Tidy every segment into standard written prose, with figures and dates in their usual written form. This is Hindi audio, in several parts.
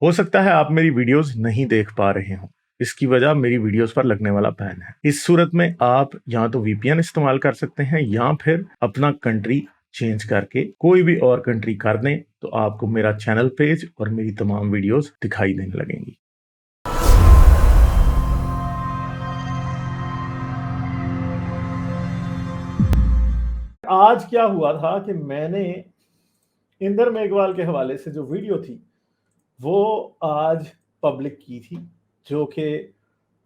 हो सकता है आप मेरी वीडियोस नहीं देख पा रहे हो। इसकी वजह मेरी वीडियोस पर लगने वाला बैन है। इस सूरत में आप या तो वीपीएन इस्तेमाल कर सकते हैं या फिर अपना कंट्री चेंज करके कोई भी और कंट्री कर दें, तो आपको मेरा चैनल पेज और मेरी तमाम वीडियोस दिखाई देने लगेंगी। आज क्या हुआ था कि मैंने इंदर मेघवाल के हवाले से जो वीडियो थी वो आज पब्लिक की थी, जो कि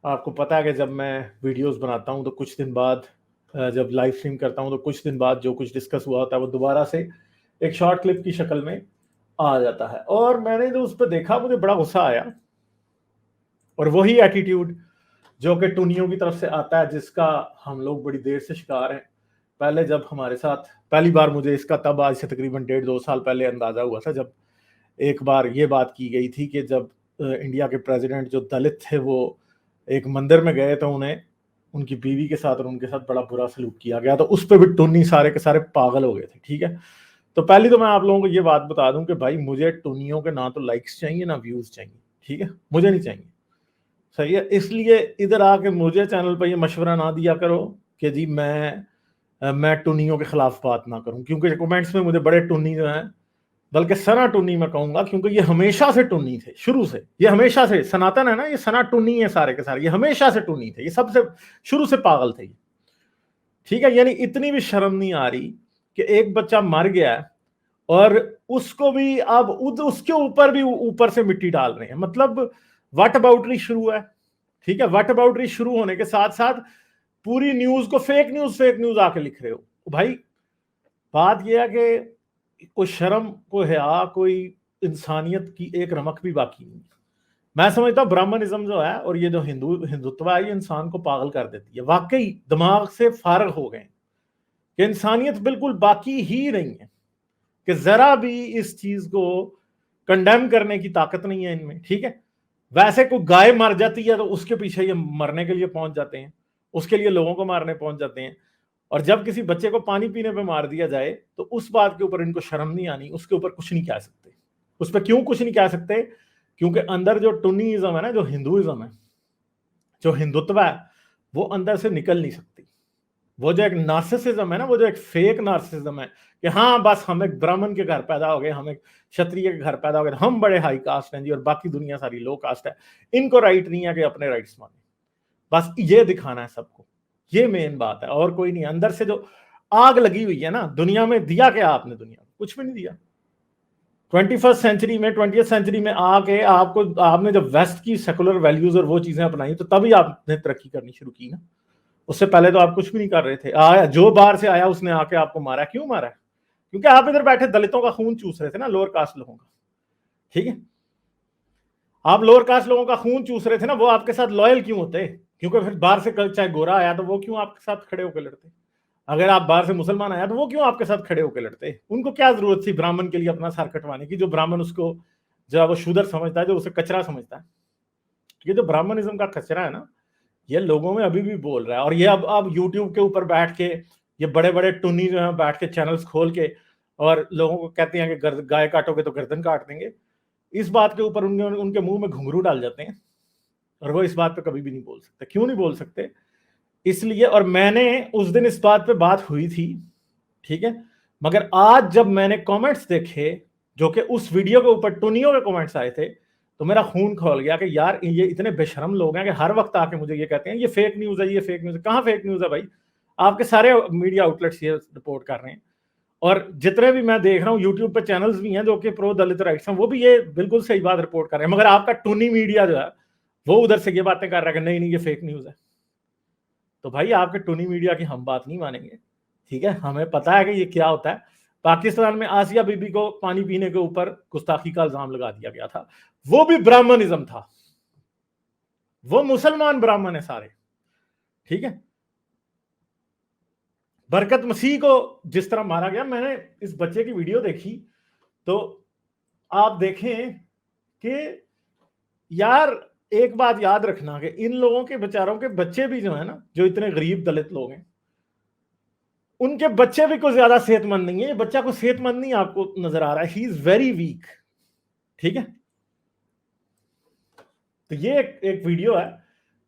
आपको पता है कि जब मैं वीडियोस बनाता हूं तो कुछ दिन बाद जब लाइव स्ट्रीम करता हूं तो कुछ दिन बाद जो कुछ डिस्कस हुआ होता है वो दोबारा से एक शॉर्ट क्लिप की शक्ल में आ जाता है। और मैंने जो उस पर देखा मुझे बड़ा गुस्सा आया, और वही एटीट्यूड जो कि टुनियों की तरफ से आता है जिसका हम लोग बड़ी देर से शिकार हैं। पहले जब हमारे साथ पहली बार, मुझे इसका तब आज से तकरीबन 1.5-2 साल पहले अंदाजा हुआ था, जब एक बार ये बात की गई थी कि जब इंडिया के प्रेसिडेंट जो दलित थे वो एक मंदिर में गए तो उन्हें उनकी बीवी के साथ और उनके साथ बड़ा बुरा सलूक किया गया, तो उस पर भी टुन्नी सारे के सारे पागल हो गए थे। ठीक है, तो पहली तो मैं आप लोगों को ये बात बता दूं कि भाई मुझे टुन्नियों के ना तो लाइक्स चाहिए ना व्यूज चाहिए। ठीक है, मुझे नहीं चाहिए। सही है, इसलिए इधर आके मुझे चैनल पर ये मशवरा ना दिया करो कि जी मैं टुन्नियों के खिलाफ बात ना करूं, क्योंकि कमेंट्स में मुझे बड़े टुन्नी जो हैं, बल्कि सना टुन्नी मैं कहूंगा, क्योंकि ये हमेशा से टुन्नी थे, शुरू से। ये हमेशा से सनातन है ना, ये सना टुन्नी है सारे के सारे, ये हमेशा से टुन्नी थे, ये सबसे शुरू से पागल थे। ठीक है, यानी इतनी भी शर्म नहीं आ रही कि एक बच्चा मर गया है और उसको भी अब उसके ऊपर भी ऊपर से मिट्टी डाल रहे हैं। मतलब व्हाट अबाउटरी शुरू है। ठीक है, व्हाट अबाउटरी शुरू होने के साथ साथ पूरी न्यूज को फेक न्यूज आके लिख रहे हो भाई। बात यह है कि कोई शर्म, कोई हया, कोई इंसानियत की एक रमक भी बाकी नहीं। मैं समझता हूँ ब्राह्मणिज्म जो है और ये जो हिंदुत्व है, ये इंसान को पागल कर देती है। वाकई दिमाग से फारग हो गए कि इंसानियत बिल्कुल बाकी ही नहीं है, कि जरा भी इस चीज को कंडेम करने की ताकत नहीं है इनमें। ठीक है, वैसे कोई गाय मर जाती है तो उसके पीछे ये मरने के लिए पहुंच जाते हैं, उसके लिए लोगों को मारने पहुंच जाते हैं। और जब किसी बच्चे को पानी पीने पे मार दिया जाए तो उस बात के ऊपर इनको शर्म नहीं आनी, उसके ऊपर कुछ नहीं कह सकते। उस पर क्यों कुछ नहीं कह सकते? क्योंकि अंदर जो टुन्नीइज्म है ना, जो हिंदुइज्म है, जो हिंदुत्व है, वो अंदर से निकल नहीं सकती। वो जो एक नार्सिसिज्म है ना, वो जो एक फेक नार्सिसिज्म है कि हाँ बस हम एक ब्राह्मण के घर पैदा हो गए, हम एक क्षत्रिय के घर पैदा हो गए, हम बड़े हाई कास्ट हैं जी और बाकी दुनिया सारी लो कास्ट है, इनको राइट नहीं है कि अपने राइट्स माने। बस ये दिखाना है सबको, ये मेन बात है और कोई नहीं। अंदर से जो आग लगी हुई है ना दुनिया में, दिया क्या आपने? दुनिया में कुछ भी नहीं दिया। 21st सेंचुरी में, 20th सेंचुरी में आके आपने जब वेस्ट की सेकुलर वैल्यूज और वो चीजें अपनाई तो तभी आपने तरक्की करनी शुरू की ना। उससे पहले तो आप कुछ भी नहीं कर रहे थे। आया जो बाहर से आया उसने आके आपको मारा। क्यों मारा? क्योंकि आप इधर बैठे दलितों का खून चूस रहे थे ना, लोअर कास्ट लोगों का। ठीक है, आप लोअर कास्ट लोगों का खून चूस रहे थे ना, वो आपके साथ लॉयल क्यों होते? क्योंकि फिर बाहर से चाहे गोरा आया तो वो क्यों आपके साथ खड़े होकर लड़ते? अगर आप बाहर से मुसलमान आया तो वो क्यों आपके साथ खड़े होकर लड़ते? उनको क्या जरूरत थी ब्राह्मण के लिए अपना सर कटवाने की? जो ब्राह्मण उसको, जो वो शूदर समझता है, जो उसे कचरा समझता है, ये जो ब्राह्मणिज्म का कचरा है ना, ये लोगों में अभी भी बोल रहा है। और ये अब यूट्यूब के ऊपर बैठ के ये बड़े बड़े टुन्नी जो है बैठ के चैनल्स खोल के और लोगों को कहते हैं कि गाय काटोगे तो गर्दन काट देंगे। इस बात के ऊपर उनके मुंह में घुंघरू डाल जाते हैं और वो इस बात पे कभी भी नहीं बोल सकते। क्यों नहीं बोल सकते? इसलिए। और मैंने उस दिन इस बात पे बात हुई थी, ठीक है, मगर आज जब मैंने कमेंट्स देखे जो कि उस वीडियो के ऊपर टुनियों के कमेंट्स आए थे, तो मेरा खून खोल गया कि यार ये इतने बेशरम लोग हैं कि हर वक्त आके मुझे ये कहते हैं ये फेक न्यूज है, ये फेक न्यूज है। कहाँ फेक न्यूज है भाई? आपके सारे मीडिया आउटलेट्स ये रिपोर्ट कर रहे हैं और जितने भी मैं देख रहा हूँ यूट्यूब पे चैनल्स भी हैं जो कि प्रो दलित राइट्स हैं, वो भी ये बिल्कुल सही बात रिपोर्ट कर रहे हैं। मगर आपका टूनी मीडिया जो है वो उधर से ये बातें कर रहा है कि नहीं नहीं ये फेक न्यूज है। तो भाई आपके टूनी मीडिया की हम बात नहीं मानेंगे। ठीक है, हमें पता है कि ये क्या होता है। पाकिस्तान में आसिया बीबी को पानी पीने के ऊपर गुस्ताखी का इल्जाम लगा दिया गया था, वो भी ब्राह्मणिज्म था, वो मुसलमान ब्राह्मण है सारे। ठीक है, बरकत मसीह को जिस तरह मारा गया, मैंने इस बच्चे की वीडियो देखी तो आप देखें कि यार एक बात याद रखना कि इन लोगों के बेचारों के बच्चे भी जो है ना, जो इतने गरीब दलित लोग हैं, उनके बच्चे भी कोई ज्यादा सेहतमंद नहीं है। ये बच्चा को सेहतमंद नहीं आपको नजर आ रहा है, ही इज वेरी वीक। ठीक है, तो ये एक वीडियो है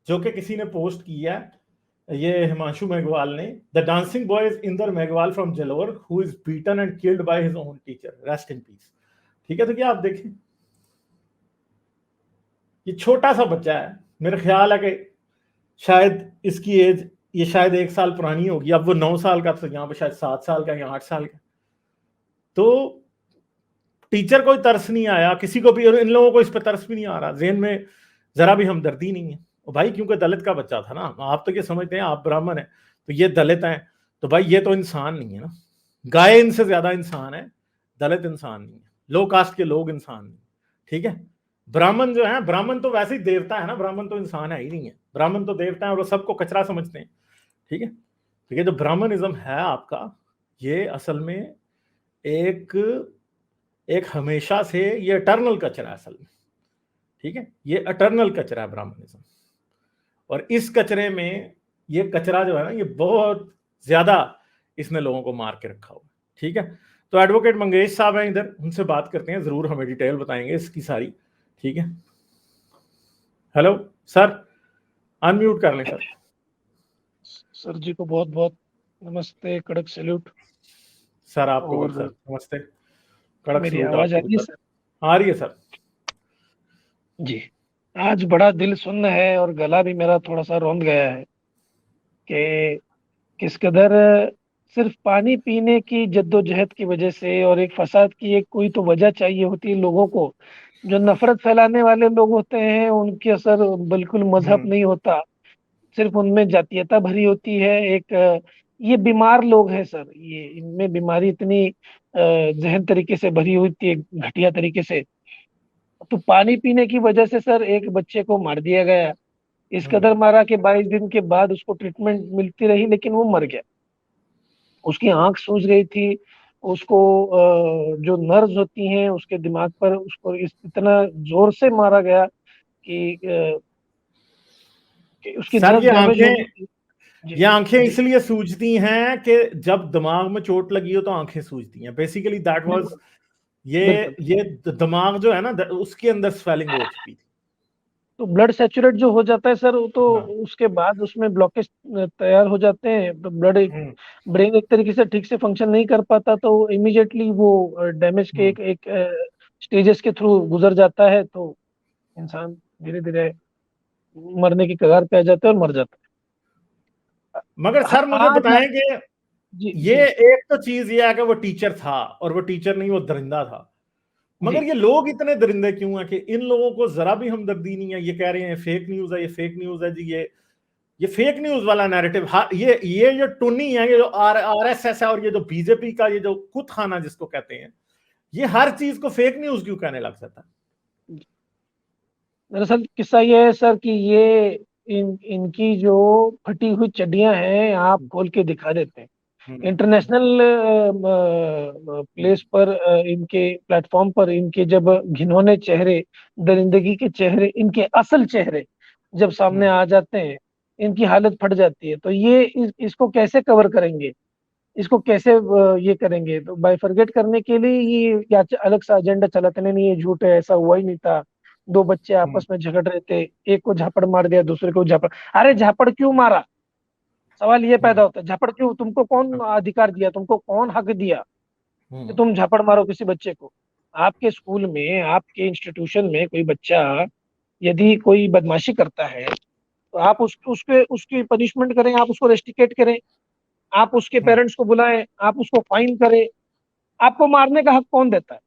जो कि किसी ने पोस्ट किया है, ये हिमांशु मेघवाल ने। The dancing boy is Inder Meghwal from Jalore who is beaten and killed by his own teacher, rest in peace. ठीक है, तो क्या आप देखें, ये छोटा सा बच्चा है, मेरा ख्याल है कि शायद इसकी एज ये शायद 1 साल पुरानी होगी, अब वो 9 साल का, तो यहाँ पे शायद 7 साल का या 8 साल का। तो टीचर को तरस नहीं आया किसी को भी, और इन लोगों को इस पर तरस भी नहीं आ रहा, जेहन में जरा भी हमदर्दी नहीं है। और भाई क्योंकि दलित का बच्चा था ना, आप तो ये समझते हैं आप ब्राह्मण है तो ये दलित हैं, तो भाई ये तो इंसान नहीं है ना, गाय इनसे ज्यादा इंसान है, दलित इंसान नहीं है, लो कास्ट के लोग इंसान नहीं। ठीक है, ब्राह्मण जो है, ब्राह्मण तो वैसे ही देवता है ना, ब्राह्मण तो इंसान है ही नहीं है, ब्राह्मण तो देवता है और वो सबको कचरा समझते हैं। ठीक है, तो ये जो ब्राह्मणिज्म है आपका, ये असल में एक एक हमेशा से ये अटर्नल कचरा है असल में। ठीक है, ये अटर्नल कचरा है ब्राह्मणिज्म, और इस कचरे में ये कचरा जो है ना, ये बहुत ज्यादा इसने लोगों को मार के रखा हुआ। ठीक है, तो एडवोकेट मंगेश साहब हैं इधर, उनसे बात करते हैं, जरूर हमें डिटेल बताएंगे इसकी सारी। ठीक है, हेलो सर, अनम्यूट कर लें सर। सर जी को बहुत बहुत नमस्ते, कड़क सैल्यूट। सर आपको और सर नमस्ते, कड़क मेरी सलूट आवाज आ आपको रही है सर। सर? आ रही है सर। जी। आज बड़ा दिल सुन्न है और गला भी मेरा थोड़ा सा रौंद गया है कि किस कदर सिर्फ पानी पीने की जद्दोजहद की वजह से, और एक फसाद की एक कोई तो वजह चाहिए होती है लोगों को। जो नफरत फैलाने वाले लोग होते हैं उनके असर बिल्कुल मजहब नहीं होता, सिर्फ उनमें जातीयता भरी होती है। एक ये बीमार लोग हैं सर, ये इनमें बीमारी इतनी जहन तरीके से भरी हुई थी, घटिया तरीके से। तो पानी पीने की वजह से सर एक बच्चे को मार दिया गया। इस कदर मारा कि 22 दिन के बाद उसको ट्रीटमेंट मिलती रही, लेकिन वो मर गया। उसकी आंख सूज गई थी, उसको जो नर्व्स होती हैं उसके दिमाग पर, उसको इतना जोर से मारा गया कि उसकी सर नर्व डैमेज हो गई थी। जी ये आंखें जी, इसलिए सूजती हैं कि जब दिमाग में चोट लगी हो तो आंखें सूजती हैं, बेसिकली दैट वाज, बिल्कुल ये बिल्कुल। ये दिमाग जो है ना, उसके अंदर स्वेलिंग हो चुकी थी। तो ब्लड सैचुरेट जो हो जाता है सर, वो तो हाँ। उसके बाद उसमें ब्लॉकेज तैयार हो जाते हैं, तो ब्लड हम्म। ब्रेन एक तरीके से ठीक से फंक्शन नहीं कर पाता, तो इमीडिएटली वो डैमेज के हम्म। एक एक स्टेजेस के थ्रू गुजर जाता है, तो इंसान धीरे धीरे मरने की कगार पे आ जाता है और मर जाता मगर है। सर मुझे आज बताएं कि जी ये जी, एक तो चीज ये है कि वो टीचर था, और वो टीचर नहीं, वो दरिंदा था। मगर जी ये लोग इतने दरिंदे क्यों हैं कि इन लोगों को जरा भी हमदर्दी नहीं है, ये कह रहे हैं फेक न्यूज है, ये फेक न्यूज है जी, ये फेक न्यूज वाला नैरेटिव। हाँ, ये जो टुन्नी है, ये जो आरएसएस है, और ये जो बीजेपी का ये जो कुत खाना जिसको कहते हैं, ये हर चीज को फेक न्यूज क्यों कहने लग जाता है? दरअसल किस्सा ये है सर कि ये इनकी जो फटी हुई चड्डियां हैं आप खोल के दिखा देते हैं। हम्म। इंटरनेशनल हम्म। प्लेस पर, इनके प्लेटफॉर्म पर इनके जब घिनौने चेहरे, दरिंदगी के चेहरे, इनके असल चेहरे जब सामने हम्म। आ जाते हैं, इनकी हालत फट जाती है। तो ये इसको कैसे कवर करेंगे, इसको कैसे ये करेंगे? तो बाइफरगेट करने के लिए ये क्या अलग सा एजेंडा चलाते, नहीं ये झूठ है, ऐसा हुआ ही नहीं था। दो बच्चे हम्म। आपस में झगड़ रहे थे, एक को झापड़ मार दिया, दूसरे को झापड़। अरे झापड़ क्यों मारा? सवाल ये पैदा हम्म। होता है, झापड़ क्यों? तुमको कौन अधिकार दिया, तुमको कौन हक दिया कि हम्म। तुम झापड़ मारो किसी बच्चे को? आपके स्कूल में, आपके इंस्टीट्यूशन में कोई बच्चा यदि कोई बदमाशी करता है, तो आप उसके उसकी पनिशमेंट करें, आप उसको रेस्टिकेट करें, आप उसके हम्म। पेरेंट्स को बुलाएं, आप उसको फाइन करें। आपको मारने का हक कौन देता है?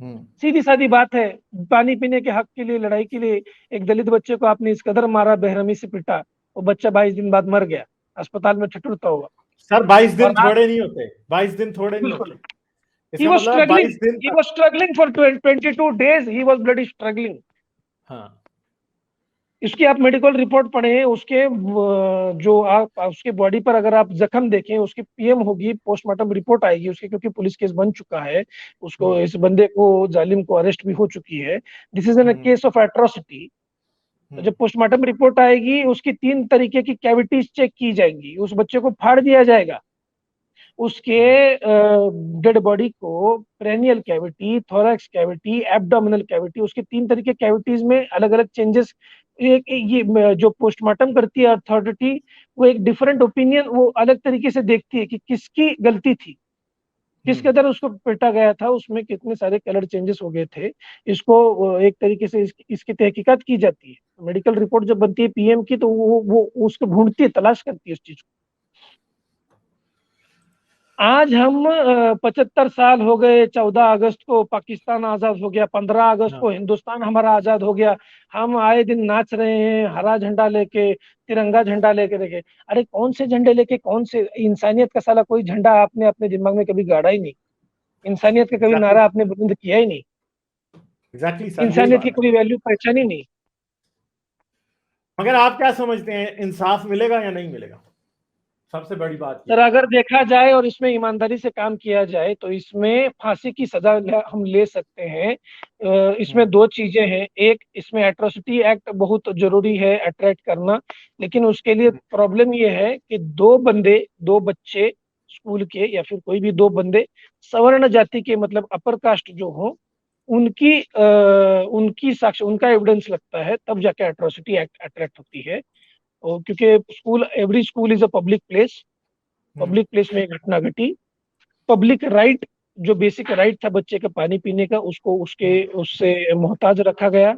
हम्म। सीधी सादी बात है। पानी पीने के हक के लिए, लड़ाई के लिए एक दलित बच्चे को आपने इस कदर मारा, बेरहमी से पीटा, वो बच्चा 22 दिन बाद मर गया, अस्पताल में ठिठुरता हुआ। सर 22 और दिन आप थोड़े नहीं होते, 22 दिन थोड़े नहीं बिल्कुल, होते, इसका मतलब है 22 दिन ही तक। Was struggling for 22 days, he was bloody struggling. हाँ। इसकी आप मेडिकल रिपोर्ट पढ़ें, उसके जो आप उसके बॉडी पर अगर आप जख्म देखें, उसकी पीएम होगी, पोस्टमार्टम रिपोर्ट आएगी उसकी, क्योंकि पुलिस केस बन चुका है। उसको, हम्म। इस बंदे को, जालिम को अरेस्ट भी हो चुकी है। This is an hmm. Case of atrocity. तो हम्म। जब पोस्टमार्टम रिपोर्ट आएगी, उसकी 3 तरीके की कैविटीज चेक की जाएंगी, उस बच्चे को फाड़ दिया जाएगा, उसके डेड बॉडी को perennial cavity, thorax cavity, abdominal cavity, उसके 3 तरह के कैविटीज में अलग अलग चेंजेस, ये जो पोस्टमार्टम करती है अथॉरिटी, वो एक डिफरेंट ओपिनियन वो अलग तरीके से देखती है कि किसकी गलती थी, किस कदर उसको पीटा गया था, उसमें कितने सारे कलर चेंजेस हो गए थे। इसको एक तरीके से इसकी तहकीकात की जाती है। मेडिकल रिपोर्ट जब बनती है पीएम की, तो वो उसको ढूंढती है, तलाश करती है उस चीज को। आज हम 75 साल हो गए, 14 अगस्त को पाकिस्तान आजाद हो गया, 15 अगस्त को हिंदुस्तान हमारा आजाद हो गया। हम आए दिन नाच रहे हैं हरा झंडा लेके, तिरंगा झंडा लेके। देखे, अरे कौन से झंडे लेके, कौन से इंसानियत का साला कोई झंडा आपने अपने दिमाग में कभी गाड़ा ही नहीं, इंसानियत का कभी एग्जैक्टली नारा आपने बुलंद किया ही नहीं, एग्जैक्टली सर, यही इंसानियत की बात है। कोई वैल्यू पहचानी नहीं। मगर आप क्या समझते हैं, इंसाफ मिलेगा या नहीं मिलेगा? सबसे बड़ी बात ये सर है। अगर देखा जाए और इसमें ईमानदारी से काम किया जाए तो इसमें फांसी की सजा हम ले सकते हैं। इसमें हम्म, 2 चीजें हैं, एक इसमें एट्रोसिटी एक्ट बहुत जरूरी है अट्रैक्ट करना, लेकिन उसके लिए प्रॉब्लम ये है कि 2 बंदे, 2 बच्चे स्कूल के या फिर कोई भी 2 बंदे सवर्ण जाति के, मतलब अपर कास्ट जो हो, उनकी साक्ष्य, उनका एविडेंस लगता है, तब जाके एट्रोसिटी एक्ट अट्रैक्ट होती है। और क्योंकि school, every school is a public place, hmm, public place में घटना घटी, पब्लिक राइट, जो बेसिक राइट था बच्चे का पानी पीने का, उसको उसके हम्म, उससे मोहताज रखा गया।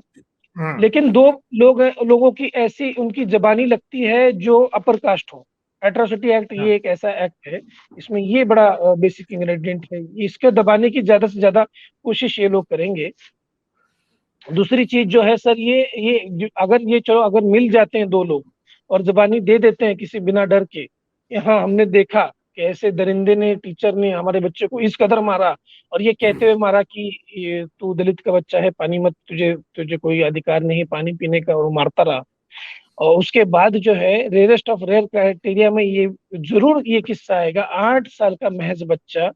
हम्म, लेकिन 2 लोगों की ऐसी उनकी जबानी लगती है जो अपर कास्ट हो। एट्रोसिटी एक्ट हाँ, ये एक ऐसा एक्ट है, इसमें ये बड़ा बेसिक इंग्रेडिएंट है, इसके दबाने की ज्यादा से ज्यादा कोशिश ये लोग करेंगे। दूसरी चीज जो है सर, अगर ये चलो अगर मिल जाते हैं 2 लोग और जबानी दे देते हैं किसी बिना डर के कि हाँ हमने देखा कि ऐसे दरिंदे ने, टीचर ने हमारे बच्चे को इस कदर मारा, और ये कहते हुए मारा कि ये तू दलित का बच्चा है, पानी मत, तुझे तुझे कोई अधिकार नहीं पानी पीने का, और वो मारता रहा। और उसके बाद जो है, रेयरेस्ट ऑफ रेयर क्राइटेरिया में ये जरूर ये किस्सा आएगा, 8 साल का महज बच्चा,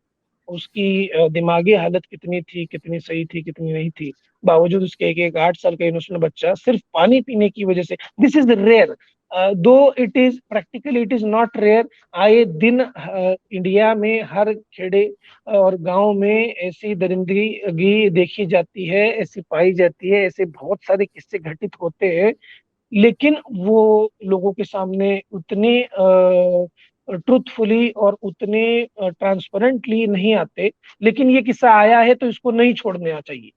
उसकी दिमागी हालत कितनी थी, कितनी सही थी, कितनी नहीं थी, बावजूद उसके एक 8 साल का इनोसेंट बच्चा सिर्फ पानी पीने की वजह से, this is rare, though it is practically it is not rare. आए दिन इंडिया में हर खेड़े और गांव में ऐसी दरिंदगी देखी जाती है, ऐसी पाई जाती है, ऐसे बहुत सारे किस्से घटित होते हैं, लेकिन वो लोगों के सामने उतने ट्रूथफुली और उतने ट्रांसपेरेंटली नहीं आते। लेकिन ये किस्सा आया है तो इसको नहीं छोड़ना चाहिए,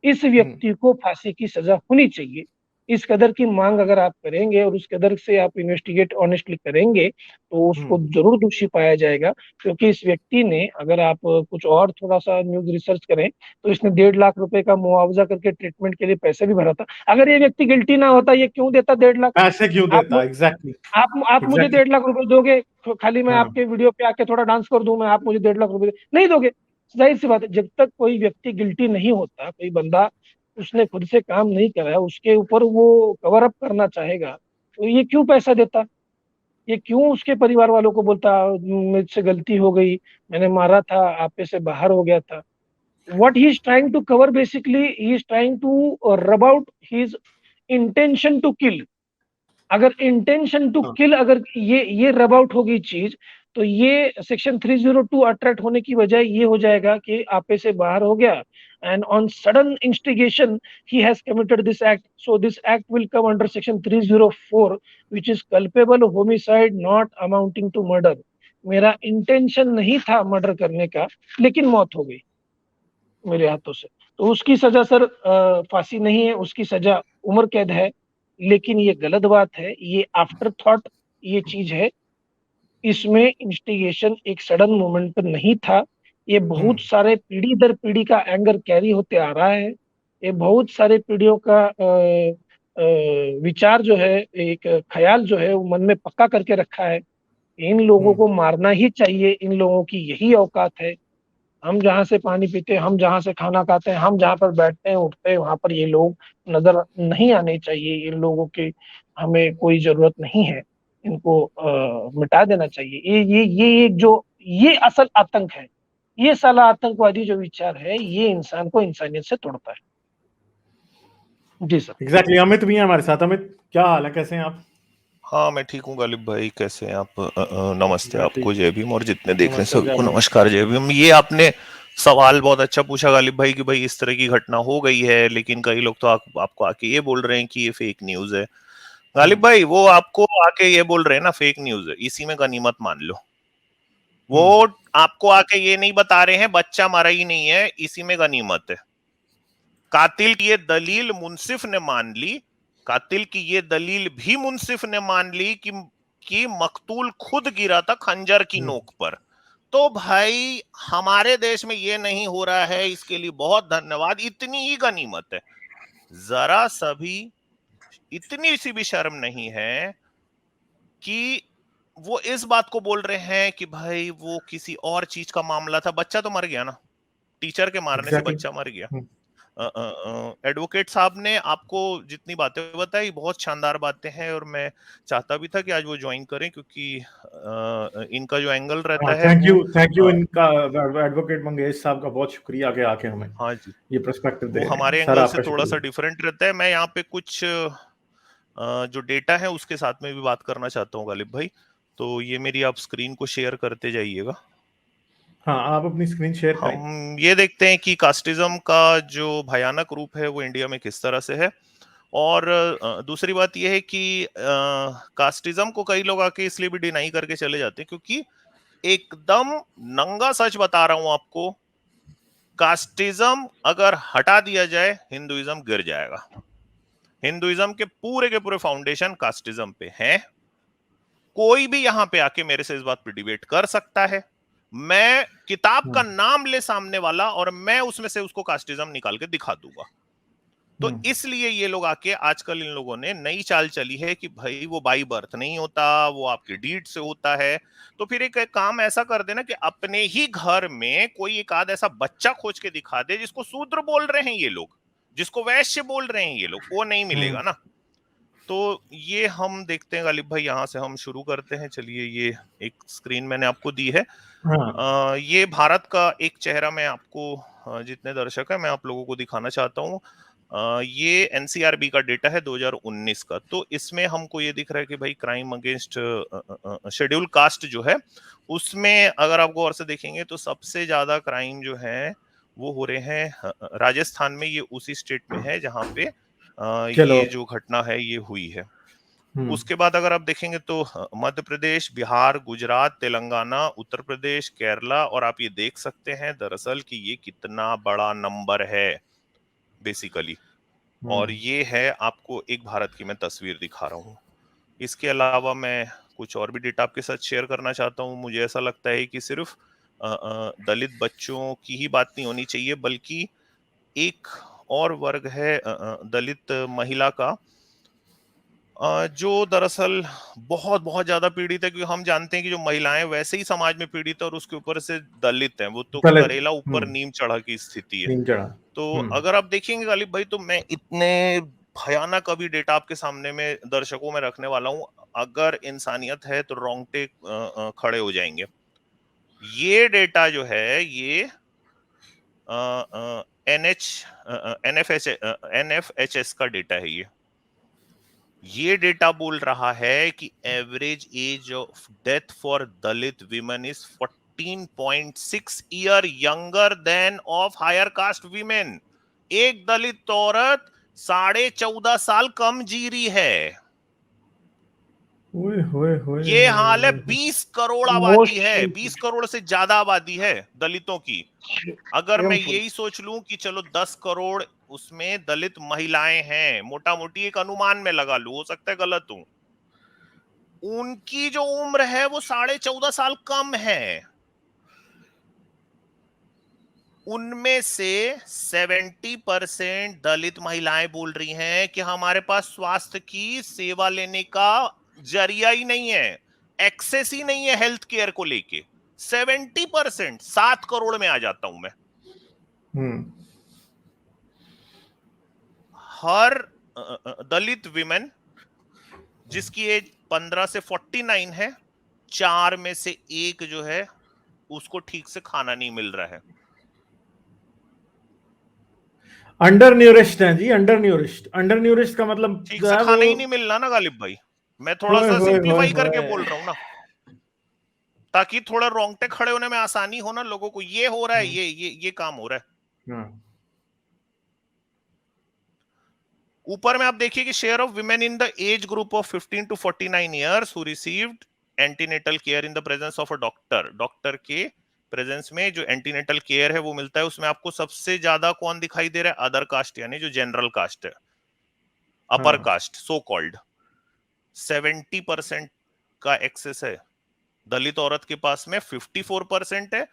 इस हम्म, व्यक्ति को फांसी की सजा होनी चाहिए। इस कदर की मांग अगर आप करेंगे और उस कदर से आप इन्वेस्टिगेट ऑनेस्टली करेंगे तो उसको हम्म, जरूर दोषी पाया जाएगा। क्योंकि इस व्यक्ति ने, अगर आप कुछ और थोड़ा सा न्यूज रिसर्च करें, तो इसने 1.5 लाख रुपए का मुआवजा करके ट्रीटमेंट के लिए पैसे भी भरा था। अगर ये व्यक्ति गिल्टी ना होता, ये क्यों देता 1.5 लाख? पैसे क्यों आप देता? एग्जैक्टली आप मुझे एग्जैक्टली 1.5 लाख रुपए दोगे तो खाली मैं हाँ, आपके वीडियो पे आके थोड़ा डांस कर दूं, मैं आप मुझे 1.5 लाख रुपए नहीं दोगे? जाहिर सी बात है, जब तक कोई व्यक्ति गिल्टी नहीं होता, कोई बंदा उसने खुद से काम नहीं करा है, उसके ऊपर वो कवर अप करना चाहेगा, तो ये क्यों पैसा देता? ये क्यों उसके परिवार वालों को बोलता मुझसे गलती हो गई, मैंने मारा था, आपे से बाहर हो गया था? what he is trying to cover, basically he is trying to rub out his intention to kill। अगर इंटेंशन टू हाँ, किल, अगर ये रब आउट होगी चीज, तो ये सेक्शन 302 अट्रैक्ट होने की बजाय ये हो जाएगा कि आपे से बाहर हो गया, and on sudden instigation he has committed this act, so this act will come under section 304 which is culpable homicide not amounting to murder. मेरा इंटेंशन नहीं था मर्डर करने का, लेकिन मौत हो गई मेरे हाथों से, तो उसकी सजा सर फांसी नहीं है, उसकी सजा उम्र कैद है। लेकिन ये गलत बात है, ये आफ्टर थॉट ये चीज है, इसमें इंस्टिगेशन एक सडन मोमेंट पर नहीं था। ये बहुत हम्म, सारे पीढ़ी दर पीढ़ी का एंगर कैरी होते आ रहा है, ये बहुत सारे पीढ़ियों का विचार जो है, एक ख्याल जो है वो मन में पक्का करके रखा है। इन लोगों हम्म, को मारना ही चाहिए, इन लोगों की यही औकात है। हम जहाँ से पानी पीते हैं, हम जहाँ से खाना खाते हैं, हम जहाँ पर बैठते हैं उठते हैं, वहां पर ये लोग नजर नहीं आने चाहिए। इन लोगों की हमें कोई जरूरत नहीं है, इनको मिटा देना चाहिए। ये एक जो ये असल आतंक है, ये साला आतंकवादी जो विचार है, ये इंसान को इंसानियत से तोड़ता है। जी सर। एग्जैक्टली। अमित भी है हमारे साथ। अमित, क्या हाल है, कैसे हैं आप? हाँ मैं ठीक हूँ गालिब भाई, कैसे हैं आप? नमस्ते मैं आपको ठीक। जय भीम, और जितने देख रहे हैं नमस्ते सबको जय भीम। नमस्कार जय भीम। ये आपने सवाल बहुत अच्छा पूछा गालिब भाई कि भाई इस तरह की घटना हो गई है, लेकिन कई लोग तो आपको आके ये बोल रहे हैं कि ये फेक न्यूज है। गालिब भाई वो आपको आके ये बोल रहे हैं ना फेक न्यूज है, इसी में गनीमत मान लो। वो आपको आके ये नहीं बता रहे हैं बच्चा मरा ही नहीं है, इसी में गनीमत है। कातिल की ये दलील मुंसिफ ने मान ली, कातिल की ये दलील भी मुंसिफ ने मान ली कि मकतूल खुद गिरा था खंजर की नोक पर। तो भाई हमारे देश में ये नहीं हो रहा है, इसके लिए बहुत धन्यवाद, इतनी ही गनीमत है। जरा सभी इतनी सी भी शर्म नहीं है कि वो इस बात को बोल रहे हैं कि भाई वो किसी और चीज का मामला था। बच्चा तो मर गया ना, टीचर के मारने से एग्जैक्टली। बच्चा मर गया। एडवोकेट साहब ने आपको जितनी बातें बताई बहुत शानदार बातें हैं, और मैं चाहता भी था कि आज वो ज्वाइन करें, क्योंकि इनका जो एंगल रहता है थैंक वो यू इनका एडवोकेट मंगेश साहब का बहुत शुक्रिया के आके हमें हाँ जी, ये पर्सपेक्टिव वो दे रहे हैं। हमारे सर एंगल से आपका थोड़ा सा शुक्रिया। डिफरेंट रहता है। मैं यहाँ पे कुछ जो डेटा है उसके साथ में भी बात करना चाहता हूँ गालिब भाई, तो ये मेरी आप स्क्रीन को शेयर करते जाइएगा। हाँ, आप अपनी स्क्रीन शेयर करें। हम ये देखते हैं कि कास्टिज्म का जो भयानक रूप है वो इंडिया में किस तरह से है। और दूसरी बात यह है कि कास्टिज्म को कई लोग आके इसलिए भी डिनाई करके चले जाते हैं क्योंकि एकदम नंगा सच बता रहा हूं आपको, कास्टिज्म अगर हटा दिया जाए हिंदुइज्म गिर जाएगा। हिंदुइज्म के पूरे फाउंडेशन कास्टिज्म पे हैं। कोई भी यहां पे आके मेरे से इस बात पे डिबेट कर सकता है। मैं किताब का नाम ले सामने वाला और मैं उसमें से उसको कास्टिज्म निकाल के दिखा दूंगा। तो इसलिए ये लोग आके आजकल इन लोगों ने नई चाल चली है कि भाई वो बाई बर्थ नहीं होता, वो आपके डीड से होता है। तो फिर एक काम ऐसा कर देना कि अपने ही घर में कोई एक आध ऐसा बच्चा खोज के दिखा दे जिसको शूद्र बोल रहे हैं ये लोग, जिसको वैश्य बोल रहे हैं ये लोग, वो नहीं मिलेगा ना। तो ये हम देखते हैं गालिब भाई, यहां से हम शुरू करते हैं। चलिए, ये एक स्क्रीन मैंने आपको दी है। ये भारत का एक चेहरा मैं आपको, जितने दर्शक है मैं आप लोगों को दिखाना चाहता हूँ। ये एनसीआरबी का डेटा है 2019 का। तो इसमें हमको ये दिख रहा है कि भाई क्राइम अगेंस्ट शेड्यूल कास्ट जो है उसमें अगर आप गौर से देखेंगे तो सबसे ज्यादा क्राइम जो है वो हो रहे हैं राजस्थान में। ये उसी स्टेट में है जहां पे ये जो घटना है ये हुई है। उसके बाद अगर आप देखेंगे तो मध्य प्रदेश, बिहार, गुजरात, तेलंगाना, उत्तर प्रदेश, केरला, और आप ये देख सकते हैं दरअसल कि ये कितना बड़ा नंबर है बेसिकली। और ये है, आपको एक भारत की मैं तस्वीर दिखा रहा हूँ। इसके अलावा मैं कुछ और भी डेटा आपके साथ शेयर करना चाहता हूँ। मुझे ऐसा लगता है कि सिर्फ दलित बच्चों की ही बात नहीं होनी चाहिए, बल्कि एक और वर्ग है दलित महिला का, जो दरअसल बहुत बहुत ज्यादा पीड़ित है। क्योंकि हम जानते हैं कि जो महिलाएं वैसे ही समाज में पीड़ित है और उसके ऊपर से दलित हैं, वो तो करेला ऊपर नीम चढ़ा की स्थिति है। तो अगर आप देखेंगे गालिब भाई, तो मैं इतने भयानक अभी डेटा आपके सामने में दर्शकों में रखने वाला हूं, अगर इंसानियत है तो रोंगटे खड़े हो जाएंगे। ये डेटा जो है ये एनएफएचएस का डेटा है। ये डेटा बोल रहा है कि average age of death for Dalit women is 14.6 year younger than of higher caste women. एक दलित औरत 14.5 साल कम जी रही है। ये हाल है, 20 करोड़ आबादी है, 20 करोड़ से ज्यादा आबादी है दलितों की। अगर मैं यही सोच लूं कि चलो 10 करोड़ उसमें दलित महिलाएं हैं, मोटा मोटी एक अनुमान में लगा लूं, हो सकता है गलत हूं, उनकी जो उम्र है वो 14.5 साल कम है। उनमें से 70% दलित महिलाएं बोल रही हैं कि हमारे पास स्वास्थ्य की सेवा लेने का जरिया ही नहीं है, एक्सेस ही नहीं है हेल्थ केयर को लेके। 70%, 7 करोड़ में आ जाता हूं मैं। हर दलित विमेन जिसकी एज 15 से 49 है, 4 में से 1 जो है उसको ठीक से खाना नहीं मिल रहा है। अंडर न्यूरिश्ड है जी, अंडर न्यूरिश्ड का मतलब ठीक से खाना ही नहीं मिलना ना गालिब भाई। मैं थोड़ा होए सा होए होए सिंप्लीफाई करके होए। बोल रहा हूँ ना, ताकि थोड़ा रोंगटे खड़े होने में आसानी हो ना लोगों को, ये हो रहा है, ये काम हो रहा है। हम्म। ऊपर में आप देखिए कि share of women in the age group of 15 to 49 years who received antenatal care in the presence of a doctor, doctor के प्रेजेंस में जो एंटीनेटल केयर है वो मिलता है, उसमें आपको सबसे ज्यादा कौन दिखाई दे रहा है? अदर कास्ट, यानी जो जनरल कास्ट है, अपर हाँ कास्ट सो कॉल्ड। 70% का एक्सेस है। दलित औरत के पास में 54% है,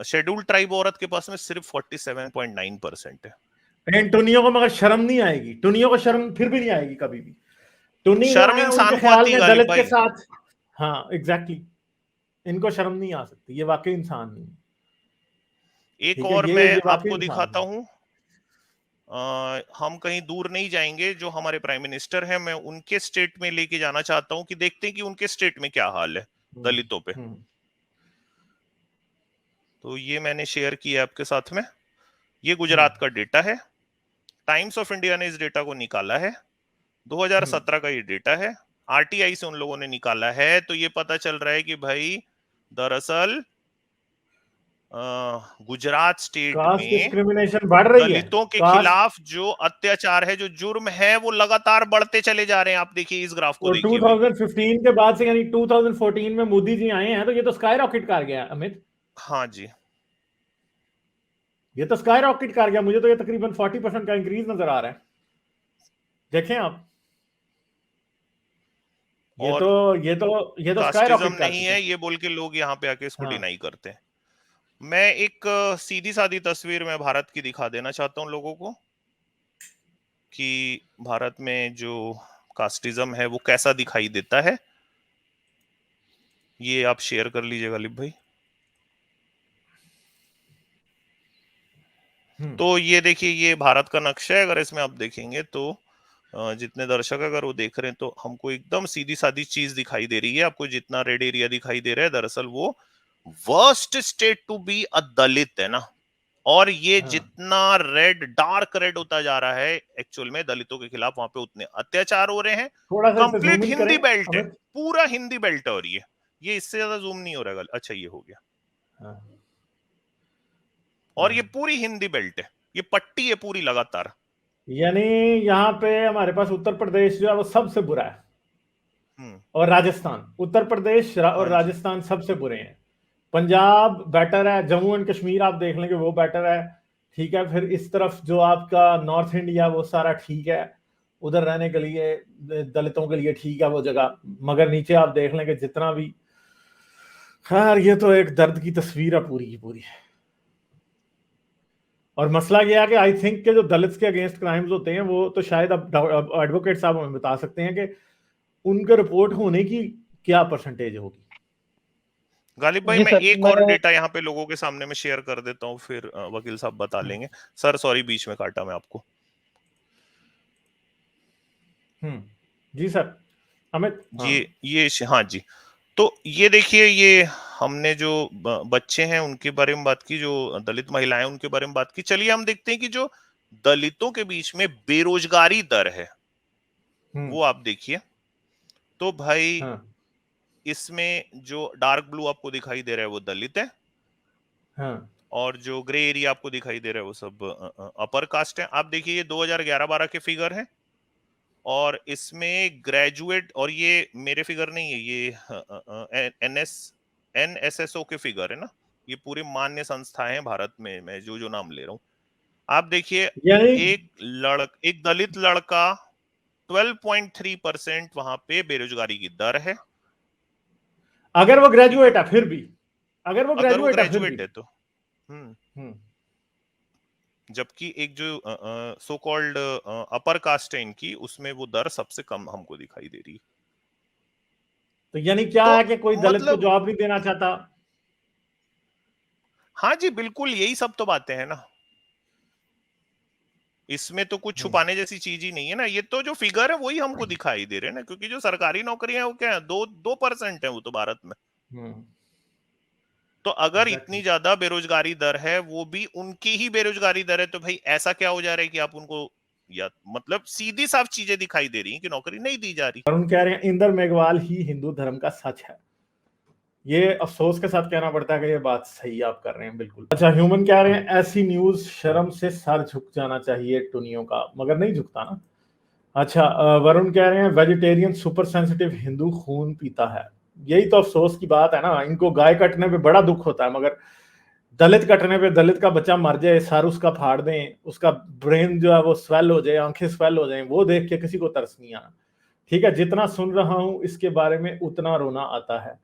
शेड्यूल्ड ट्राइब औरत के पास में सिर्फ 47.9% है। इन टुनियों को मगर शर्म नहीं आएगी, टुनियों को शर्म फिर भी नहीं आएगी कभी भी। टुन्नी जो शर्म है उनके इंसान को ख्याल आती है में गालिब दलित के भाई। साथ, हाँ एग्जैक्टली, इनको शर्म नहीं आ सकती, ये वाकई इंसान नहीं है। एक ठीक है, और ये मैं वाकई आपको इंसान दिखाता नहीं हूं, हम कहीं दूर नहीं जाएंगे, जो हमारे प्राइम मिनिस्टर हैं, मैं उनके स्टेट में लेके जाना चाहता हूं कि देखते हैं कि उनके स्टेट में क्या हाल है है। दलितों पे। तो ये मैंने शेयर किया आपके साथ में, ये गुजरात का डेटा है। टाइम्स ऑफ इंडिया ने इस डेटा को निकाला है, 2017 का ये डेटा है, आरटीआई से उन लोगों ने निकाला है। तो ये पता चल रहा है कि भाई दरअसल गुजरात स्टेट कास्ट में डिस्क्रिमिनेशन बढ़ रही है। दलितों के कास्ट, खिलाफ जो अत्याचार है, जो जुर्म है, वो लगातार बढ़ते चले जा रहे हैं। आप देखिए, इस ग्राफ को वो देखिए भाई। 2015 के बाद से, यानी 2014 में मोदी जी आए हैं, तो ये तो स्काई रॉकेट कर गया अमित, हाँ जी। ये तो स्काई रॉकेट कर गया। मुझे तो ये तकरीबन 40% का इंक्रीज नजर आ रहा है। देखें आप, ये तो और ये तो ये तो स्काई कास्टिज्म रॉकेट कर नहीं चुके है हैं। ये बोल के लोग यहाँ पे आके इसको हाँ डिनाई करते हैं। मैं एक सीधी सादी तस्वीर में भारत की दिखा देना चाहता हूँ लोगों को, कि भारत में जो कास्टिज्म है वो कैसा दिखाई देता है। ये आप शेयर कर लीजिए गालिब भाई। तो ये देखिए, ये भारत का नक्शा है। अगर इसमें आप देखेंगे तो जितने दर्शक अगर वो देख रहे हैं, तो हमको एकदम सीधी सादी चीज दिखाई दे रही है। आपको जितना रेड एरिया दिखाई दे रहा है, दरअसल वो worst state to be a Dalit है ना। और ये हाँ जितना रेड, डार्क रेड होता जा रहा है, एक्चुअल में दलितों के खिलाफ वहां पे उतने अत्याचार हो रहे हैं। थोड़ा सा इसे जूम कंप्लीट इन करें हिंदी बेल्ट है, अमित। पूरा हिंदी बेल्ट है। और ये इससे ज्यादा जूम नहीं हो रहा है। अच्छा, ये हो गया। हाँ और ये हाँ। पूरी हिंदी बेल्ट है, ये पट्टी है पूरी लगातार। यानी यहाँ पे हमारे पास उत्तर प्रदेश जो है वो सबसे बुरा है, हम्म। और राजस्थान, उत्तर प्रदेश और हाँ जी। राजस्थान सबसे बुरे हैं। पंजाब बेटर है, जम्मू एंड कश्मीर आप देख लेंगे वो बेटर है। ठीक है, फिर इस तरफ जो आपका नॉर्थ इंडिया वो सारा ठीक है, उधर रहने के लिए दलितों के लिए ठीक है वो जगह। मगर नीचे आप देख लेंगे जितना भी, खैर ये तो एक दर्द की तस्वीर है पूरी की पूरी। और मसला ये है कि आई थिंक के जो दलित के अगेंस्ट क्राइम्स होते हैं वो तो शायद अब एडवोकेट साहब हमें बता सकते हैं कि उनके रिपोर्ट होने की क्या परसेंटेज होगी। गालिब भाई, जी मैं सर, एक और मैं डेटा यहाँ पे लोगों के सामने में शेयर कर देता हूँ, फिर वकील साहब बता लेंगे। सर सॉरी, बीच में काटा मैं आपको। जी सर अमित। हाँ ये हाँ जी। तो ये देखिए, ये हमने जो बच्चे हैं उनके बारे में बात की, जो दलित महिलाएं उनके बारे में बात की। चलिए हम देखते हैं कि जो दलितों के बीच में बेरोजगारी दर है वो आप देखिए। तो भाई हाँ इसमें जो डार्क ब्लू आपको दिखाई दे रहा है वो दलित है, हाँ और जो ग्रे एरिया आपको दिखाई दे रहा है वो सब अपर कास्ट है। आप देखिए, ये 2011-12 के फिगर है, और इसमें ग्रेजुएट, और ये मेरे फिगर नहीं है, ये एनएसएसओ के फिगर है ना। ये पूरे मान्य संस्थाएं हैं भारत में, मैं जो जो नाम ले रहा हूं। आप देखिए, यानी एक दलित लड़का 12.3% वहां पे बेरोजगारी की दर है। अगर वो ठीक है, ग्रेजुएट है फिर भी, अगर वो अगर वो ग्रेजुएट है फिर भी। ग्रेजुएट है तो। हम्म। हम्म जबकि एक जो सो कॉल्ड अपर कास्ट है इनकी, उसमें वो दर सबसे कम हमको दिखाई दे रही है। तो यानी क्या तो है कि कोई दलित को मतलब, जॉब नहीं देना चाहता। हाँ जी बिल्कुल, यही सब तो बातें हैं ना। इसमें तो कुछ हम्म छुपाने जैसी चीज ही नहीं है ना। ये तो जो फिगर है वही हमको दिखाई दे रहे हैं ना, क्योंकि जो सरकारी नौकरियां हैं वो क्या है, 2% है वो तो भारत में। हम्म तो अगर इतनी एग्जैक्टली। ज्यादा बेरोजगारी दर है, वो भी उनकी ही बेरोजगारी दर है, तो भाई ऐसा क्या हो जा रहा है कि आप उनको या मतलब सीधी साफ चीजें दिखाई दे रही हैं कि नौकरी नहीं दी जा रही। वरुण कह रहे हैं इंदर मेघवाल ही हिंदू धर्म का सच है। ये अफसोस के साथ कहना पड़ता है कि ये बात सही आप कर रहे हैं बिल्कुल। अच्छा, ह्यूमन कह रहे हैं ऐसी न्यूज शर्म से सर झुक जाना चाहिए टुनियों का, मगर नहीं झुकता ना। अच्छा, वरुण कह रहे हैं वेजिटेरियन सुपर सेंसिटिव हिंदू खून पीता है। यही तो अफसोस की बात है ना, इनको गाय कटने पे बड़ा दुख होता है, मगर दलित कटने पे, दलित का बच्चा मर जाए, सर उसका फाड़ दें, उसका ब्रेन जो है वो स्वेल हो जाए, आंखें स्वेल हो जाए, वो देख के किसी को तरस नहीं आना। ठीक है, जितना सुन रहा हूं इसके बारे में उतना रोना आता है।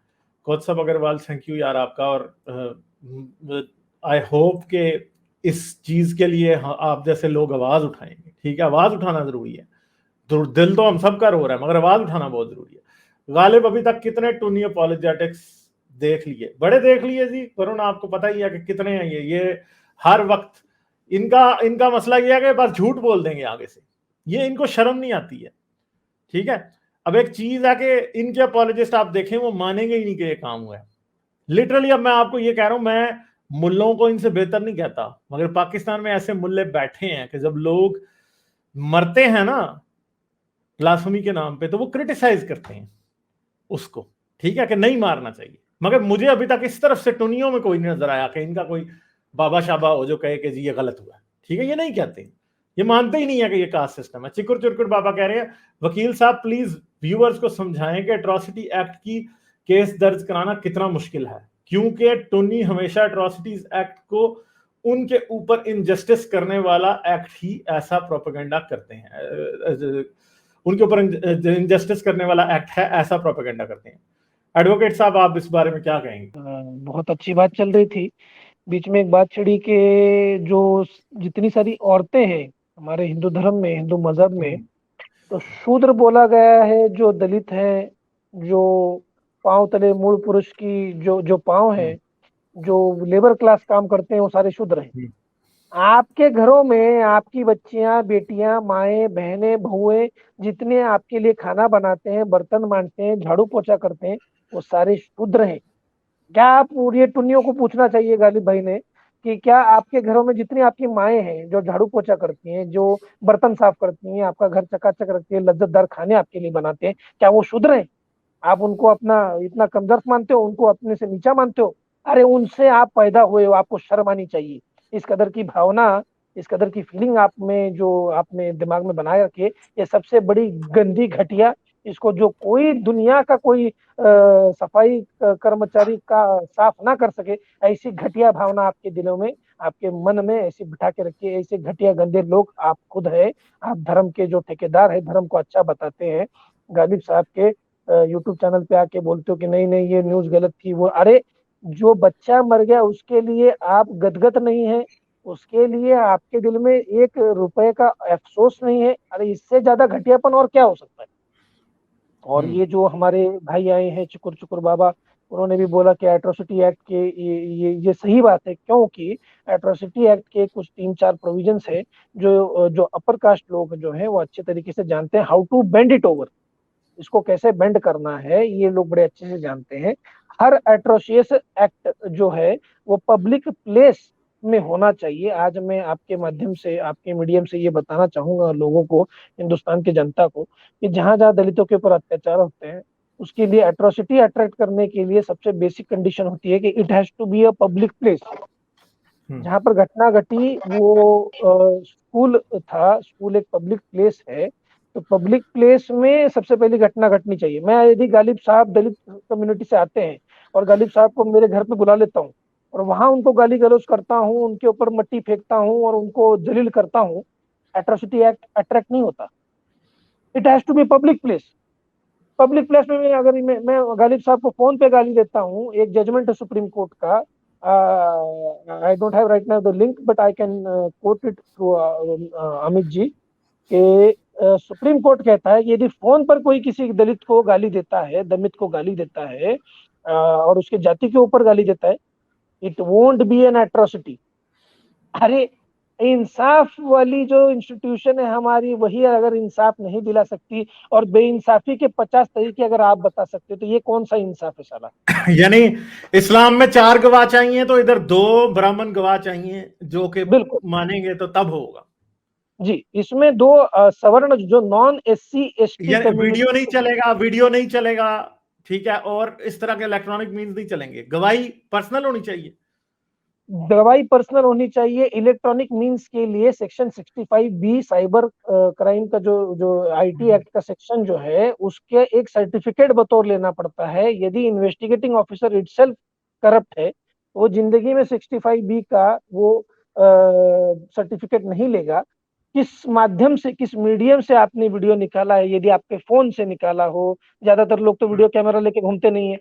कौत्सव अग्रवाल, थैंक यू यार आपका। और आई होप कि इस चीज के लिए आप जैसे लोग आवाज उठाएंगे। ठीक है, आवाज उठाना जरूरी है, दिल तो हम सबका रो रहा है, मगर आवाज उठाना बहुत जरूरी है। गालिब अभी तक कितने टूनी अपॉलोजेटिक्स देख लिए? बड़े देख लिए जी। वरुण आपको पता ही है कि कितने हैं ये हर वक्त इनका मसला ये है कि बस झूठ बोल देंगे आगे से, ये इनको शर्म नहीं आती है। ठीक है, अब एक चीज है कि इनके अपॉलोजिस्ट आप देखें वो मानेंगे ही नहीं कि ये काम हुआ है। लिटरली अब मैं आपको ये कह रहा हूं, मैं मुल्लों को इनसे बेहतर नहीं कहता, मगर पाकिस्तान में ऐसे मुल्ले बैठे हैं कि जब लोग मरते हैं ना ब्लास्फेमी के नाम पे, तो वो क्रिटिसाइज करते हैं उसको। ठीक है, कि नहीं मारना चाहिए, मगर मुझे अभी तक इस तरफ से टुनियों में कोई नहीं नजर आया कि इनका कोई बाबा शाबा हो जो कहे कि जी ये गलत हुआ। ठीक है, ये नहीं कहते, ये मानते ही नहीं है कि ये कास्ट सिस्टम है। चिकुर चिरकुर बाबा कह रहे हैं वकील साहब प्लीज व्यूअर्स को समझाएं कि अट्रॉसिटी एक्ट की केस दर्ज कराना कितना मुश्किल है, क्योंकि टुन्नी हमेशा अट्रॉसिटीज एक्ट को उनके ऊपर इनजस्टिस करने वाला एक्ट ही ऐसा प्रोपेगेंडा करते हैं, उनके ऊपर इनजस्टिस करने वाला एक्ट है ऐसा प्रोपेगेंडा करते हैं। एडवोकेट साहब आप इस बारे में क्या कहेंगे? बहुत अच्छी बात चल रही थी, बीच में एक बात छिड़ी कि जो जितनी सारी औरतें हैं हमारे हिंदू धर्म में, हिंदू मजहब में, तो शूद्र बोला गया है जो दलित है, जो पांव तले मूल पुरुष की जो पांव है, जो लेबर क्लास काम करते हैं, वो सारे शूद्र हैं। आपके घरों में आपकी बच्चियां, बेटियां, माएं, बहनें, बहुएं, जितने आपके लिए खाना बनाते हैं, बर्तन मांजते हैं, झाड़ू पोछा करते हैं, वो सारे शूद्र हैं। क्या आप ये टुन्नियों को पूछना चाहिए गालिब भाई ने कि क्या आपके घरों में जितनी आपकी माएं हैं जो झाड़ू पोछा करती हैं, जो बर्तन साफ करती हैं, आपका घर चकाचक रखती है, लज्जतदार खाने आपके लिए बनाते हैं, क्या वो शूद्र हैं? आप उनको अपना इतना कमजोर मानते हो, उनको अपने से नीचा मानते हो? अरे उनसे आप पैदा हुए हो, आपको शर्म आनी चाहिए। इस कदर की भावना, इस कदर की फीलिंग आप में जो आपने दिमाग में बनाए रखे, ये सबसे बड़ी गंदी घटिया, इसको जो कोई दुनिया का कोई सफाई कर्मचारी का साफ ना कर सके, ऐसी घटिया भावना आपके दिलों में, आपके मन में ऐसी बिठा के रखिए। ऐसे घटिया गंदे लोग आप खुद है। आप धर्म के जो ठेकेदार है, धर्म को अच्छा बताते हैं, गालिब साहब के यूट्यूब चैनल पे आके बोलते हो कि नहीं नहीं ये न्यूज गलत थी। वो अरे जो बच्चा मर गया उसके लिए आप गदगद नहीं है, उसके लिए आपके दिल में 1 रुपए का अफसोस नहीं है? अरे इससे ज्यादा घटियापन और क्या हो सकता है? और ये जो हमारे भाई आए हैं चुकुर चुकुर बाबा, उन्होंने भी बोला कि एट्रोसिटी एक्ट के ये सही बात है, क्योंकि एट्रोसिटी एक्ट के कुछ 3-4 प्रोविजंस है जो अपर कास्ट लोग जो है वो अच्छे तरीके से जानते हैं, how to bend it over, इसको कैसे बेंड करना है ये लोग बड़े अच्छे से जानते हैं। हर एट्रोशियस एक्ट जो है वो पब्लिक प्लेस में होना चाहिए। आज मैं आपके माध्यम से, आपके मीडियम से ये बताना चाहूंगा लोगों को, हिंदुस्तान की जनता को, कि जहां जहां दलितों के ऊपर अत्याचार होते हैं उसके लिए एट्रोसिटी अट्रैक्ट करने के लिए सबसे बेसिक कंडीशन होती है कि it has to be a public place. जहां पर घटना घटी वो स्कूल था, स्कूल एक पब्लिक प्लेस है, तो पब्लिक प्लेस में सबसे पहली घटना घटनी चाहिए। मैं यदि गालिब साहब दलित कम्युनिटी से आते हैं और गालिब साहब को मेरे घर पे बुला लेता हूँ और वहां उनको गाली गलौज करता हूँ, उनके ऊपर मट्टी फेंकता हूँ और उनको जलील करता हूँ, एट्रोसिटी एक्ट अट्रैक्ट नहीं होता। It has to be public place. Public place में अगर मैं गालिब साहब को फोन पे गाली देता हूँ, एक जजमेंट है सुप्रीम कोर्ट का, I don't have right now the link but I can quote it through Amit ji, कि सुप्रीम कोर्ट कहता है कि यदि फोन पर कोई किसी दलित को गाली देता है, दलित को गाली देता है और उसके जाति के ऊपर गाली देता है, it won't be an atrocity. अरे इंसाफ वाली जो इंस्टीट्यूशन है हमारी, वही अगर इंसाफ नहीं दिला सकती और बेइंसाफी के 50 तरीके अगर आप बता सकते, तो ये कौन सा इंसाफ है साला? यानी इस्लाम में 4 गवाह चाहिए तो इधर 2 ब्राह्मण गवाह चाहिए जो कि बिल्कुल मानेंगे तो तब होगा। जी, इसमें दो सवर्ण जो नॉन एससी एसटी वीडियो नहीं कम्युनिटी, चलेगा, वीडियो नहीं चलेगा, ठीक है, और इस तरह के इलेक्ट्रॉनिक मीन्स नहीं चलेंगे, गवाही पर्सनल होनी चाहिए। गवाही पर्सनल होनी चाहिए। इलेक्ट्रॉनिक मींस के लिए सेक्शन 65B साइबर क्राइम का जो जो आईटी एक्ट का सेक्शन जो है, उसके एक सर्टिफिकेट बतौर लेना पड़ता है। यदि इन्वेस्टिगेटिंग ऑफिसर इटसेल्फ करप्ट है, वो जिंदगी में 65B का वो सर्टिफिकेट नहीं लेगा। किस माध्यम से, किस मीडियम से आपने वीडियो निकाला है, यदि आपके फोन से निकाला हो, ज्यादातर लोग तो वीडियो कैमरा लेके घूमते नहीं है,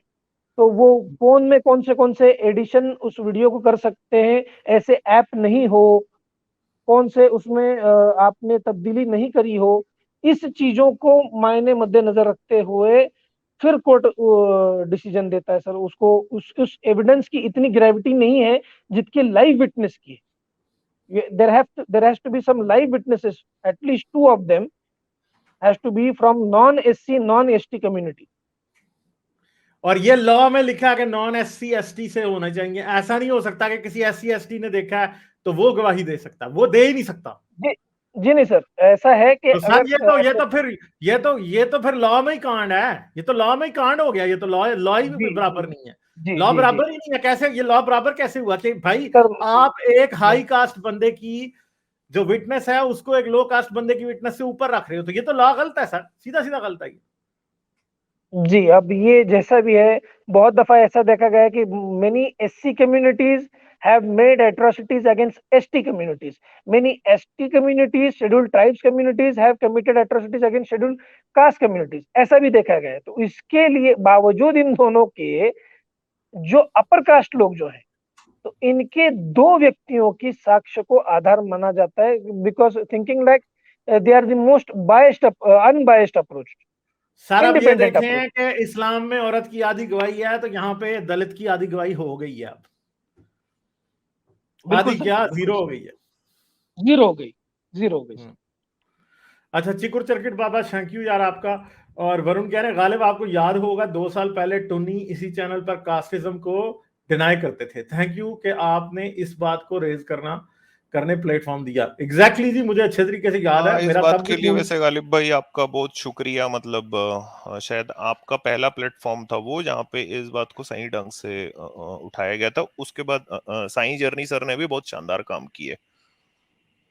तो वो फोन में कौन से एडिशन उस वीडियो को कर सकते हैं, ऐसे ऐप नहीं हो, कौन से उसमें आपने तब्दीली नहीं करी हो, इस चीजों को मायने मद्देनजर रखते हुए फिर कोर्ट डिसीजन देता है सर। उसको उस एविडेंस की इतनी ग्रेविटी नहीं है जितकी लाइव विटनेस की। there has to be some live witnesses, at least 2 of them has to be from non SC non ST community। और ये लॉ में लिखा है कि नॉन एससी एसटी से होना चाहिए। ऐसा नहीं हो सकता कि किसी एससी एसटी ने देखा है तो वो गवाही दे सकता, वो दे ही नहीं सकता। जी जी नहीं सर, ऐसा है कि तो सर अगर ये तो फिर लॉ में ही कांड है, ये तो लॉ में ही कांड हो गया, ये तो लॉ ही जी बराबर जी नहीं है। जी लॉ जी जी बराबर ही नहीं है, कैसे ये लॉ बराबर कैसे हुआ कि भाई सर, आप एक हाई कास्ट बंदे की जो विटनेस है उसको एक लो कास्ट बंदे की विटनेस से ऊपर रख रहे हो, तो ये तो लॉ गलत है सर, सीधा सीधा गलत है। जी अब ये जैसा भी है, बहुत दफा ऐसा देखा गया है कि many SC communities have made atrocities against ST communities. Many ST communities, scheduled tribes communities have committed atrocities against scheduled caste communities. ऐसा भी देखा गया है। तो इसके लिए बावजूद इन दोनों के जो अपर कास्ट लोग जो है, तो इनके दो व्यक्तियों की साक्ष्य को आधार माना जाता है, because thinking like they are the most biased unbiased approach, sir अब ये इंडिपेंडेंट देखें अप्रोच। कि इस्लाम में औरत की आधी गवाही है, तो यहाँ पे दलित की आधी गवाही हो गई है। अब बिल्कुल आधी सर, क्या, बिल्कुल जीरो हो गई है। जीरो हो गई, जीरो हो गई सर। अच्छा, चिकुर चरकिट बाबा थैंक यू यार आपका। और वरुण कह रहे हैं गालिब आपको याद होगा 2 साल पहले टोनी इसी चैनल पर कास्टिज्म को डिनाई करते थे। थैंक यू कि आपने इस बात को रेज करने प्लेटफॉर्म दिया। एग्जैक्टली जी, मुझे अच्छे तरीके से याद है। इस मेरा बात तब के भी लिए वैसे गालिब भाई आपका बहुत शुक्रिया। मतलब शायद आपका पहला प्लेटफॉर्म था वो जहाँ पे इस बात को सही ढंग से उठाया गया था। उसके बाद साईं जर्नी सर ने भी बहुत शानदार काम किए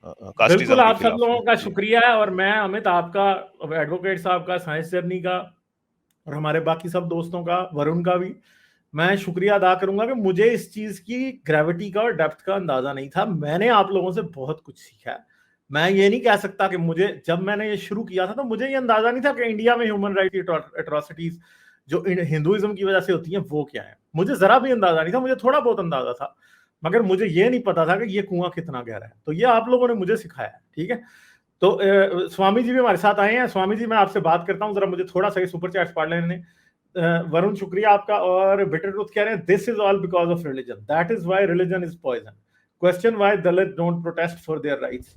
बिल्कुल, कास्टिज्म के आप सब खिलाफ लोगों में। का जी शुक्रिया है। और मैं अमित आपका, एडवोकेट साहब का, साइंस जर्नी का, और हमारे बाकी सब दोस्तों का, वरुण का भी मैं शुक्रिया अदा करूंगा कि मुझे इस चीज की ग्रेविटी का और डेप्थ का अंदाजा नहीं था। मैंने आप लोगों से बहुत कुछ सीखा है। मैं ये नहीं कह सकता कि मुझे, जब मैंने ये शुरू किया था तो मुझे ये अंदाजा नहीं था कि इंडिया में ह्यूमन राइट एट्रोसिटीज जो हिंदुइज्म की वजह से होती हैं वो क्या है। मुझे जरा भी अंदाजा नहीं था, मुझे थोड़ा बहुत अंदाजा था, मगर मुझे ये नहीं पता था कि ये कुआं कितना गहरा है। तो ये आप लोगों ने मुझे सिखाया, ठीक है। तो स्वामी जी भी हमारे साथ आए हैं। स्वामी जी, मैं आपसे बात करता हूँ, जरा मुझे थोड़ा सा सुपर चैट्स पढ़ लेने। वरुण शुक्रिया आपका। और बिटर ट्रुथ कह रहे हैं this is all because of religion, that is why religion is poison. Question why Dalit don't protest for their rights.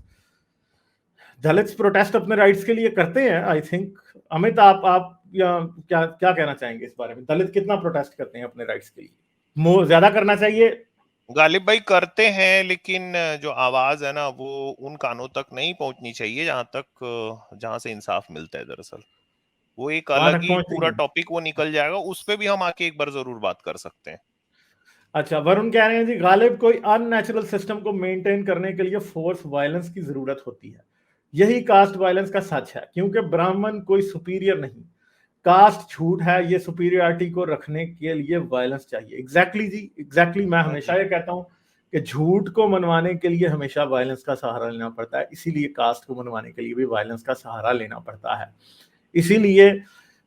Dalit protest अपने राइट्स के लिए करते हैं आई थिंक। अमित आप या क्या क्या कहना चाहेंगे इस बारे में? दलित कितना प्रोटेस्ट करते हैं अपने राइट्स के लिए? ज्यादा करना चाहिए? गालिब भाई करते हैं, लेकिन जो आवाज है ना वो उन कानों तक नहीं पहुंचनी चाहिए जहां से इंसाफ मिलता है। दरअसल वो एक वहां अलग तक ही पहुंचती पूरा नहीं। टॉपिक वो निकल जाएगा, उस पे भी हम आके एक बार जरूर बात कर सकते हैं। अच्छा, वरुण कह रहे हैं जी गालिब कोई अननेचुरल सिस्टम को मेंटेन करने के लिए फोर्स वायलेंस की जरूरत होती है। यही कास्ट वायलेंस का सच है, क्योंकि ब्राह्मण कोई सुपीरियर नहीं, कास्ट झूठ है। ये सुपीरियरिटी को रखने के लिए वायलेंस चाहिए। एग्जैक्टली जी, एग्जैक्टली। मैं हमेशा ये कहता हूं कि झूठ को मनवाने के लिए हमेशा वायलेंस का सहारा लेना पड़ता है, इसीलिए कास्ट को मनवाने के लिए भी वायलेंस का सहारा लेना पड़ता है। इसीलिए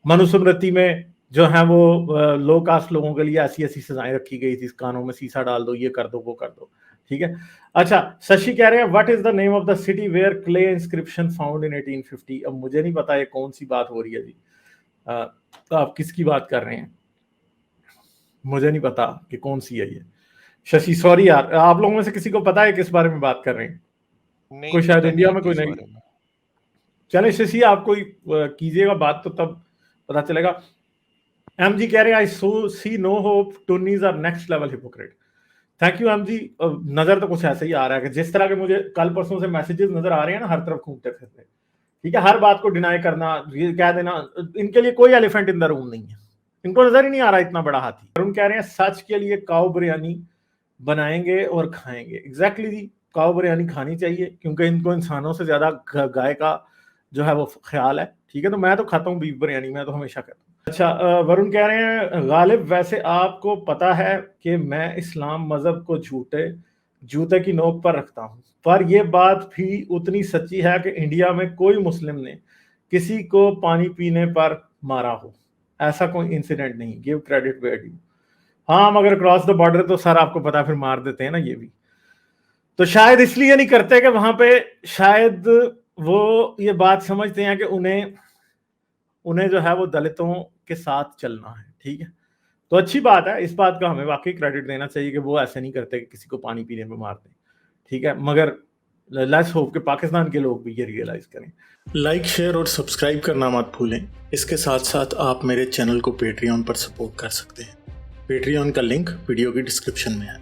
मनुस्मृति में जो है वो लो कास्ट लोगों के लिए ऐसी ऐसी सजाएं रखी गई थी, कानों में शीशा डाल दो, ये कर दो, वो कर दो, ठीक है। अच्छा, शशि कह रहे हैं what is the name of the city where clay inscription found in 1850। अब मुझे नहीं पता ये कौन सी बात हो रही है जी। तो आप किसकी बात कर रहे हैं? मुझे नहीं पता कि कौन सी है ये। शशि सॉरी यार, आप लोगों में से किसी को पता है किस बारे में बात कर रहे हैं? नहीं, कोई शायद पता इंडिया नहीं में कोई किस नहीं। बारे में। चले शशि, आप कोई कीजिएगा बात तो तब पता चलेगा। एम जी कह रहे हैं I see no hope, Tony's are next level hypocrite. Thank you M ji. नजर तो कुछ ऐसे ही आ रहा है कि जिस तरह के मुझे कल परसों से मैसेजेस नजर आ रहे हैं ना, हर तरफ घूमते फिरते, ठीक है, हर बात को डिनाई करना, ये कह देना, इनके लिए कोई एलिफेंट इन द रूम नहीं है, इनको नजर ही नहीं आ रहा इतना बड़ा हाथी। और उन कह रहे हैं सच के लिए काऊ बिरयानी बनाएंगे और खाएंगे। एग्जैक्टली जी, काऊ बिरयानी खानी चाहिए क्योंकि इनको इंसानों से ज्यादा गाय का जो है वो ख्याल है, ठीक है। तो मैं तो खाता हूँ बीफ बिरयानी, मैं तो हमेशा खाता हूँ। अच्छा, वरुण कह रहे हैं गालिब वैसे आपको पता है कि मैं इस्लाम मजहब को जूते की नोक पर रखता हूँ, पर यह बात भी उतनी सच्ची है कि इंडिया में कोई मुस्लिम ने किसी को पानी पीने पर मारा हो, ऐसा कोई इंसिडेंट नहीं। Give credit where due. हाँ, मगर क्रॉस द बॉर्डर तो सर आपको पता फिर मार देते हैं ना, ये भी तो शायद इसलिए नहीं करते कि वहां पे शायद वो ये बात समझते हैं कि उन्हें जो है वो दलितों के साथ चलना है, ठीक है। तो अच्छी बात है, इस बात का हमें वाकई क्रेडिट देना चाहिए कि वो ऐसे नहीं करते कि किसी को पानी पीने में मार दें, ठीक है। मगर लेट्स होप कि पाकिस्तान के लोग भी ये रियलाइज करें। लाइक, शेयर और सब्सक्राइब करना मत भूलें। इसके साथ साथ आप मेरे चैनल को पेट्रियन पर सपोर्ट कर सकते हैं। पेट्रियन का लिंक वीडियो की डिस्क्रिप्शन में है।